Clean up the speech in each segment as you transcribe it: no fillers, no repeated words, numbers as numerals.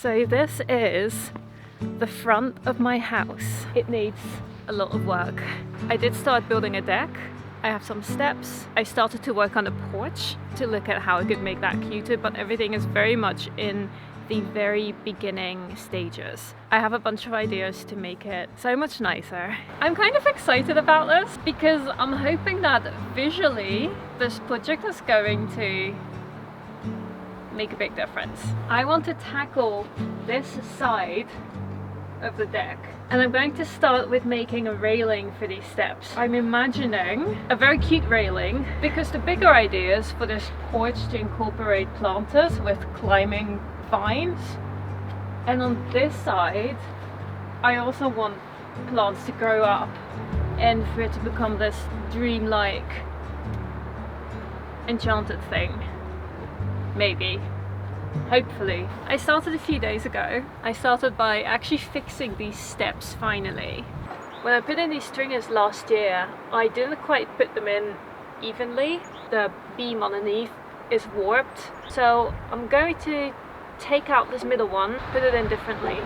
So this is the front of my house. It needs a lot of work. I did start building a deck. I have some steps. I started to work on a porch to look at how I could make that cuter, but everything is very much in the very beginning stages. I have a bunch of ideas to make it so much nicer. I'm kind of excited about this because I'm hoping that visually this project is going to make a big difference. I want to tackle this side of the deck, and I'm going to start with making a railing for these steps. I'm imagining a very cute railing because the bigger idea is for this porch to incorporate planters with climbing vines, and on this side I also want plants to grow up and for it to become this dreamlike enchanted thing. Maybe. Hopefully. I started a few days ago. I started by actually fixing these steps finally. When I put in these stringers last year, I didn't quite put them in evenly. The beam underneath is warped. So I'm going to take out this middle one, put it in differently.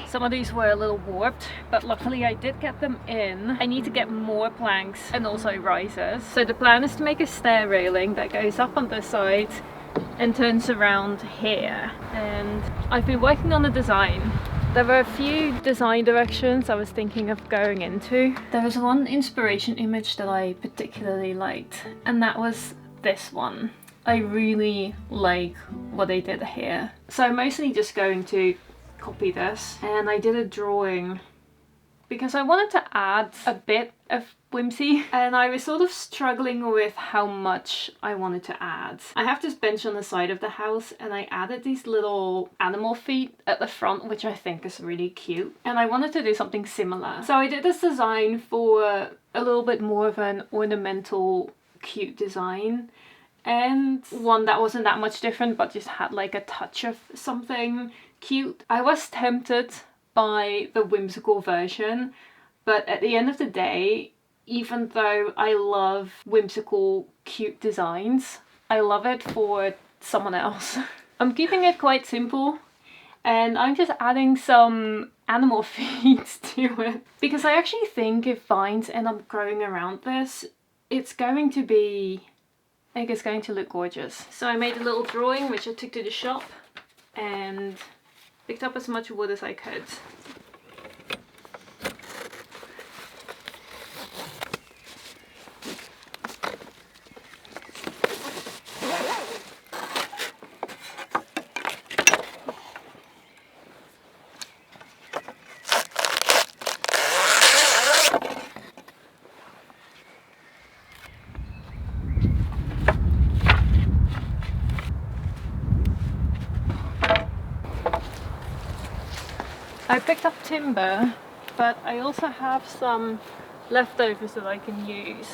Some of these were a little warped, but luckily I did get them in. I need to get more planks and also risers. So the plan is to make a stair railing that goes up on this side and turns around here. And I've been working on the design. There were a few design directions I was thinking of going into. There was one inspiration image that I particularly liked, and that was this one. I really like what they did here. So I'm mostly just going to copy this, and I did a drawing because I wanted to add a bit of whimsy, and I was sort of struggling with how much I wanted to add. I have this bench on the side of the house, and I added these little animal feet at the front, which I think is really cute, and I wanted to do something similar. So I did this design for a little bit more of an ornamental cute design, and one that wasn't that much different but just had like a touch of something cute. I was tempted by the whimsical version, but at the end of the day, even though I love whimsical cute designs, I love it for someone else. I'm keeping it quite simple, and I'm just adding some animal feet to it because I actually think if vines end up growing around this, it's going to be, I think it's going to look gorgeous. So I made a little drawing which I took to the shop and picked up as much wood as I could. I picked up timber, but I also have some leftovers that I can use.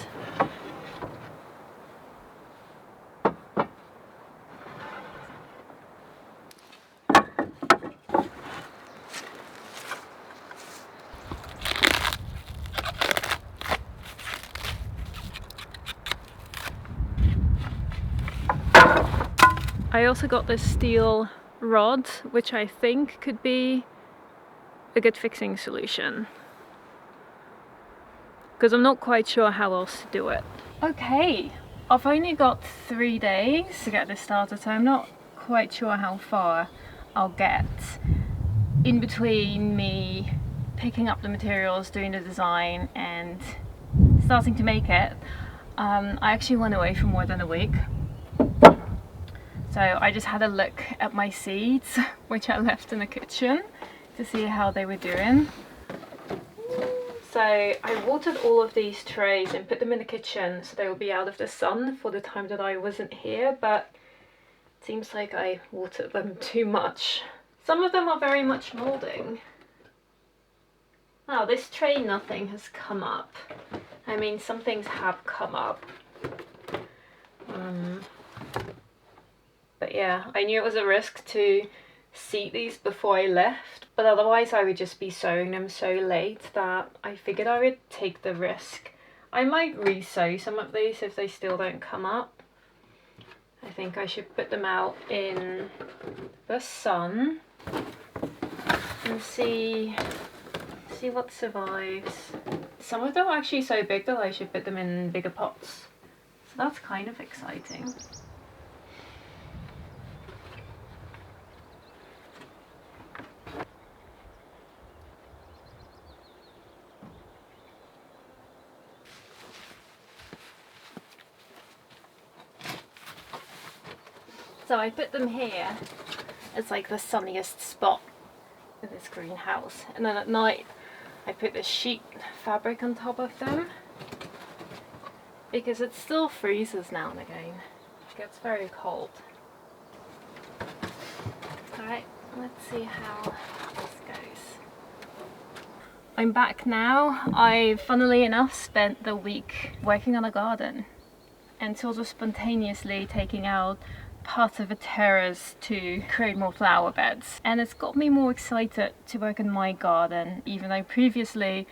I also got this steel rod, which I think could be a good fixing solution, because I'm not quite sure how else to do it. Okay, I've only got 3 days to get this started, so I'm not quite sure how far I'll get in between me picking up the materials, doing the design and starting to make it. I actually went away for more than a week, so I just had a look at my seeds which I left in the kitchen to see how they were doing. So I watered all of these trays and put them in the kitchen so they will be out of the sun for the time that I wasn't here, but it seems like I watered them too much. Some of them are very much moulding. Wow, this tray nothing has come up. I mean, some things have come up. But yeah, I knew it was a risk to seed these before I left, but otherwise I would just be sowing them so late that I figured I would take the risk. I might re-sow some of these if they still don't come up. I think I should put them out in the sun and see what survives. Some of them are actually so big that I should put them in bigger pots, so that's kind of exciting. So I put them here as like the sunniest spot in this greenhouse, and then at night I put this sheet fabric on top of them because it still freezes now and again. It gets very cold. Alright, let's see how this goes. I'm back now. I, funnily enough, spent the week working on a garden and sort of spontaneously taking out part of a terrace to create more flower beds, and it's got me more excited to work in my garden, even though previously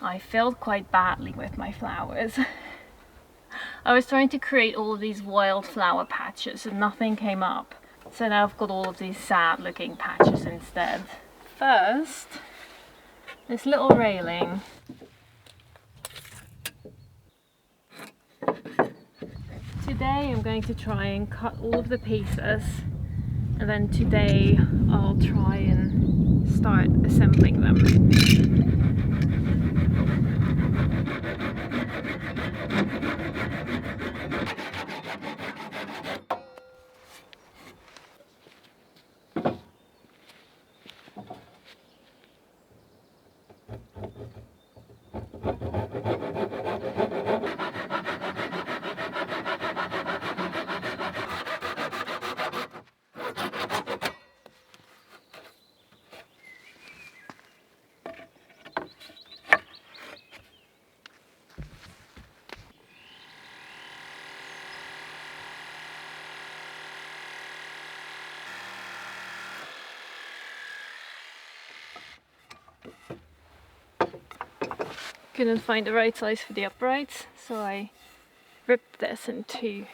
I failed quite badly with my flowers. I was trying to create all of these wild flower patches and nothing came up, so now I've got all of these sad looking patches instead. First, this little railing. Today I'm going to try and cut all of the pieces, and then today I'll try and start assembling them. Couldn't find the right size for the uprights, so I ripped this in two.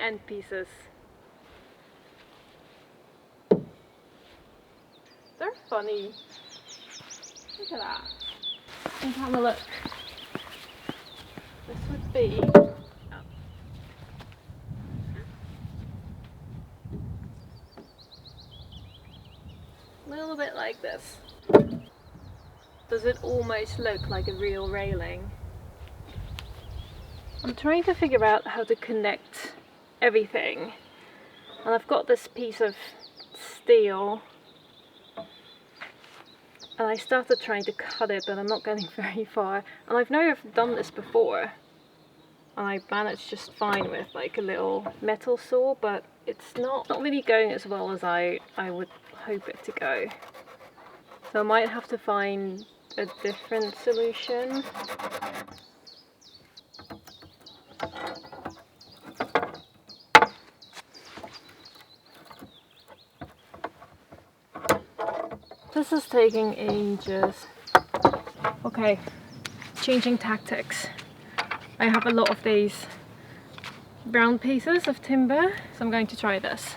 end pieces. They're funny. Look at that. Let's have a look. This would be a little bit like this. Does it almost look like a real railing? I'm trying to figure out how to connect everything, and I've got this piece of steel and I started trying to cut it, but I'm not getting very far, and I've never done this before and I managed just fine with like a little metal saw, but it's not really going as well as I would hope it to go. So I might have to find a different solution. This is taking ages. Okay, changing tactics. I have a lot of these brown pieces of timber, so I'm going to try this.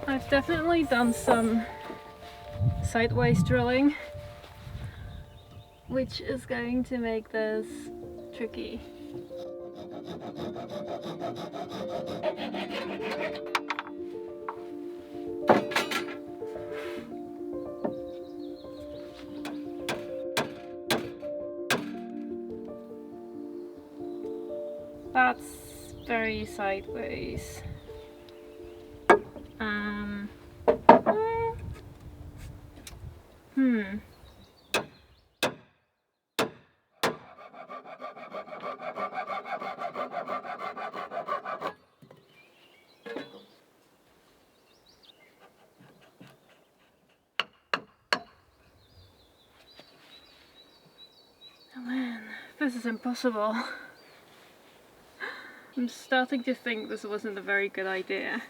I've definitely done some sideways drilling, which is going to make this tricky. That's very sideways. Oh man, this is impossible. I'm starting to think this wasn't a very good idea.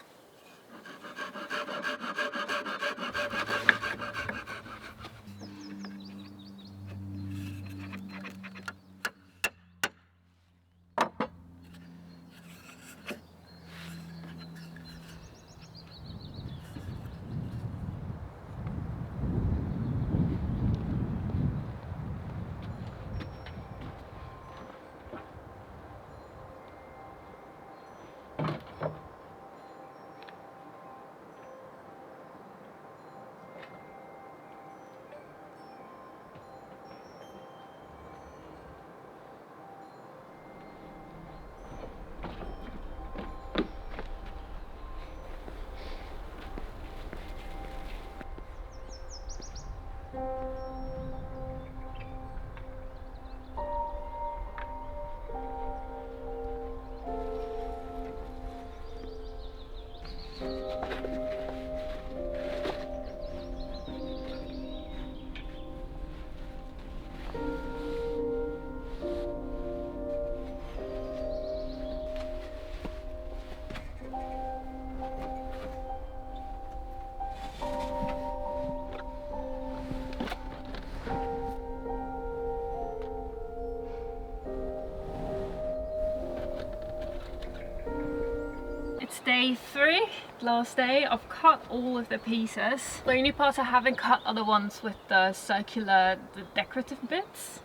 It's day 3, last day. I've cut all of the pieces. The only parts I haven't cut are the ones with the circular, the decorative bits.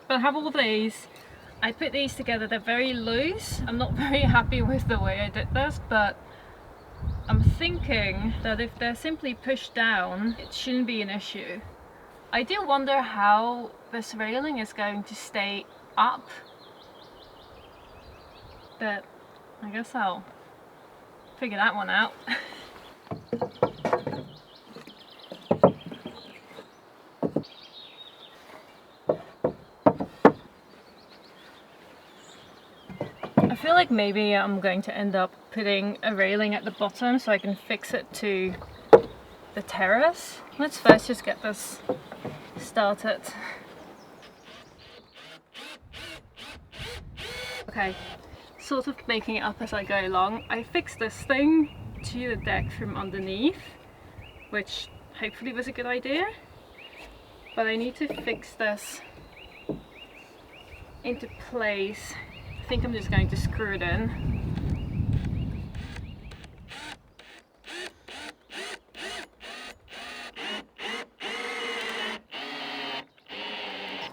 But I have all these. I put these together, they're very loose. I'm not very happy with the way I did this, but I'm thinking that if they're simply pushed down, it shouldn't be an issue. I do wonder how this railing is going to stay up, but I guess I'll figure that one out. I feel like maybe I'm going to end up putting a railing at the bottom so I can fix it to the terrace. Let's first just get this started. Okay, sort of making it up as I go along. I fixed this thing to the deck from underneath, which hopefully was a good idea, but I need to fix this into place. I think I'm just going to screw it in.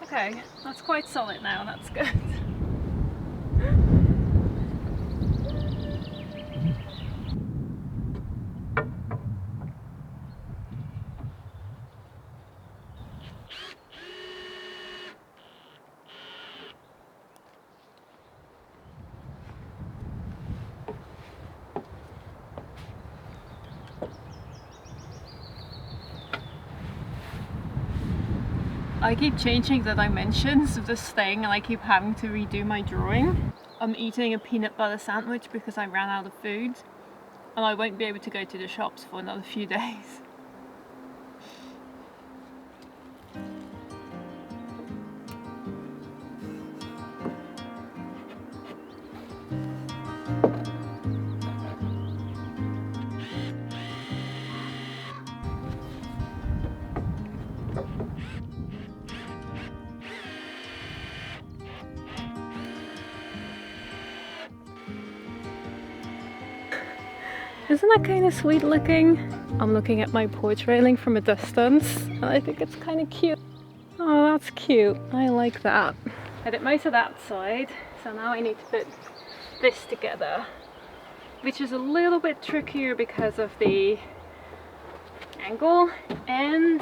Okay, that's quite solid now, that's good. I keep changing the dimensions of this thing and I keep having to redo my drawing. I'm eating a peanut butter sandwich because I ran out of food and I won't be able to go to the shops for another few days. Isn't that kind of sweet looking? I'm looking at my porch railing from a distance and I think it's kind of cute. Oh, that's cute. I like that. I did most of that side, so now I need to put this together, which is a little bit trickier because of the angle, and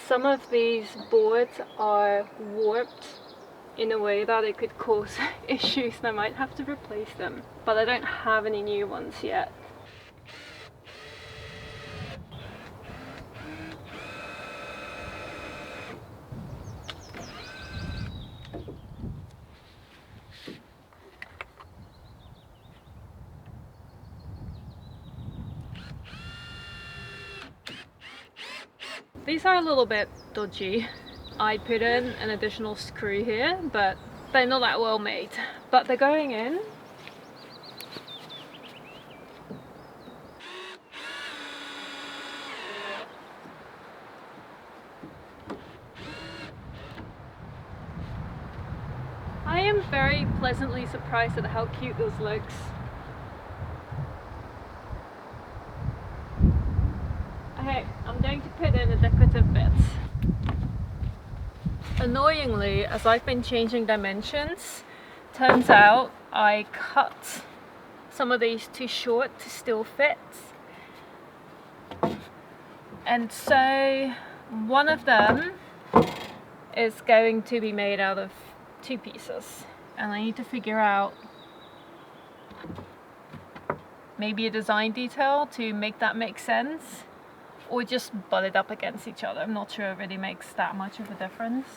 some of these boards are warped in a way that it could cause issues and I might have to replace them, but I don't have any new ones yet. These are a little bit dodgy. I put in an additional screw here, but they're not that well made. But they're going in. I am very pleasantly surprised at how cute this looks. Okay, I'm going to put in the decorative bits. Annoyingly, as I've been changing dimensions, turns out I cut some of these too short to still fit. And so one of them is going to be made out of 2 pieces. And I need to figure out maybe a design detail to make that make sense, or just butt it up against each other. I'm not sure it really makes that much of a difference.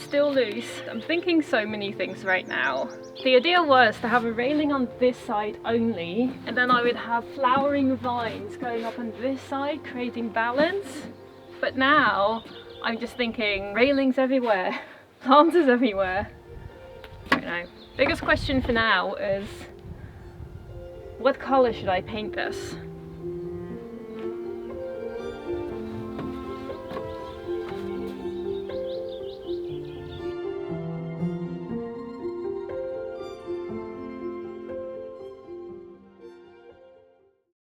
still loose. I'm thinking so many things right now. The idea was to have a railing on this side only, and then I would have flowering vines going up on this side, creating balance. But now I'm just thinking railings everywhere, planters everywhere. I don't know. Biggest question for now is, what color should I paint this?